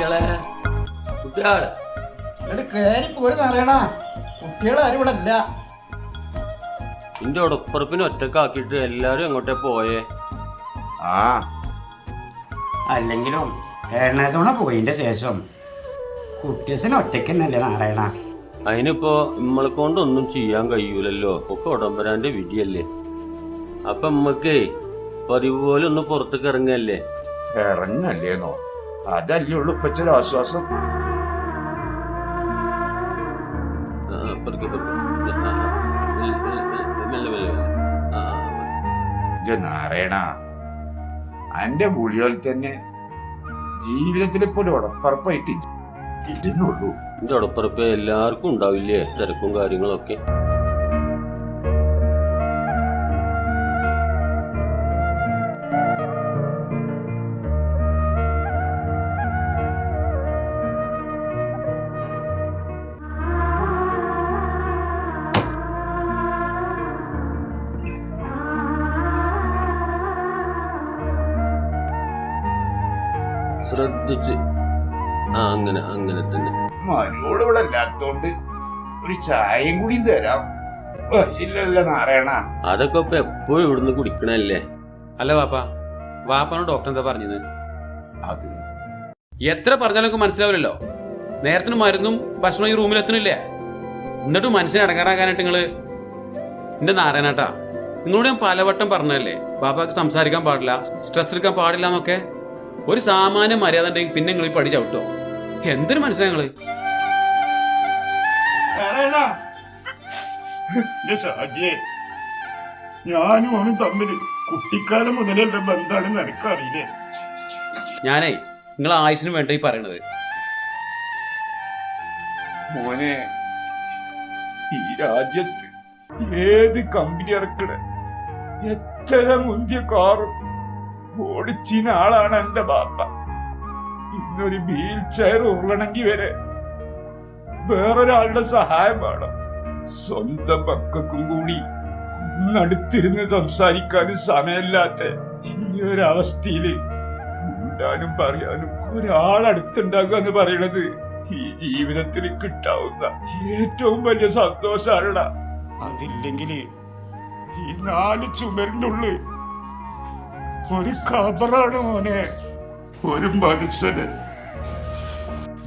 കുട്ടികളെ കുട്ടികളെ കേറി പോരെന്ന് അറിയണ കുട്ടികളാരും ഇവിടെ ഇല്ല. നിന്റെ ഉടപ്പുറപ്പിന് ഒറ്റക്കാക്കിയിട്ട് എല്ലാരും എങ്ങോട്ടേ പോയേ? ആ അല്ലെങ്കിലും എണ്ണതോണ പോയിന്റെ ശേഷം കുട്ടിയസിന് ഒറ്റയ്ക്കെന്നല്ലേ നാരായണ. അതിനിപ്പോ നമ്മളെ കൊണ്ടൊന്നും ചെയ്യാൻ കഴിയൂലല്ലോ, ഒക്കെ ഉടമ്പരാന്റെ വിധിയല്ലേ. അപ്പൊ നമ്മക്കേ പതിവ് പോലെ ഒന്ന് പുറത്തേക്ക് ഇറങ്ങല്ലേ? ഇറങ്ങല്ലേന്നോ? അതല്ലേ ഉള്ളു ഇപ്പച്ചൊരു ആശ്വാസം. നാരായണ, അന്റെ പുളിയോൽ തന്നെ ജീവിതത്തിൽ ഇപ്പൊ ഒരു ഉടപ്പറപ്പായിട്ട് ഇതിനുള്ളൂ. എന്റെ ഉടപ്പറപ്പ് എല്ലാവർക്കും ഉണ്ടാവില്ലേ തിരക്കും കാര്യങ്ങളൊക്കെ? ശ്രദ്ധിച്ച് അങ്ങനെ അങ്ങനെ തന്നെ. മരോട് ഇവിടെ ഇല്ലാത്തോണ്ട് ഒരു ചായയും കൂടി തരാം. വശില്ലല്ലോ നാരായണ. അതൊക്കെ ഇപ്പൊ എപ്പോഴും ഇവിടുന്ന് കുടിക്കണല്ലേ? അല്ല വാപ്പാനോട് ഡോക്ടർ എന്താ പറഞ്ഞത്? അത് എത്ര പറഞ്ഞാലും മനസ്സിലാവില്ലല്ലോ. നേരത്തിന് മരുന്നും ഭക്ഷണം ഈ റൂമിൽ എത്തണില്ലേ? എന്നിട്ടും മനുഷ്യനെ അടങ്ങാറാക്കാനായിട്ട് നിങ്ങള് എന്റെ നാരായണാട്ടാ, നിങ്ങളോട് ഞാൻ പലവട്ടം പറഞ്ഞതല്ലേ ബാപ്പാക്ക് സംസാരിക്കാൻ പാടില്ല, സ്ട്രെസ് എടുക്കാൻ പാടില്ല എന്നൊക്കെ. ഒരു സാമാന്യ മര്യാദ ഉണ്ടെങ്കിൽ പിന്നെ നിങ്ങൾ ഈ പടി ചവിട്ടോ. എന്തൊരു മനസ്സിലായി നിങ്ങള്? ഞാനും അവനും തമ്മിൽ കുട്ടിക്കാലം മുതലുള്ള ബന്ധാണെന്ന് എനിക്കറിയില്ലേ. ഞാനേ നിങ്ങൾ ആയുസിന് വേണ്ട ഈ പറയണത്. മോനെ, ഈ രാജ്യത്ത് ഏത് കമ്പനി ഇറക്കണ എത്ര മുന്തിയ കാറും ഓടിച്ചിന ആളാണ് എന്റെ ബാപ്പ. ഇന്നൊരു വീൽ ചെയർ ഉരുളണമെങ്കിൽ വരെ വേറൊരാളുടെ സഹായം വേണം. സ്വന്തം മക്കൾക്കും കൂടി ഒന്നടുത്തിരുന്ന് സംസാരിക്കാനും സമയമില്ലാത്ത ഈ ഒരവസ്ഥയില് കൂടാനും പറയാനും ഒരാളടുത്തുണ്ടാകുക എന്ന് പറയണത് ഈ ജീവിതത്തിൽ കിട്ടാവുന്ന ഏറ്റവും വലിയ സന്തോഷാണടാ. അതില്ലെങ്കില് ഈ 4 ചുമരിന്റെ ഉള്ളിൽ ഒരു ഖബറാണ് മോനെ. ഒരു മനുഷ്യന്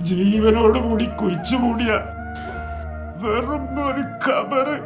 ജീവനോട് കൂടി കുഴിച്ചു മൂടിയ വെറും ഒരു ഖബറ്.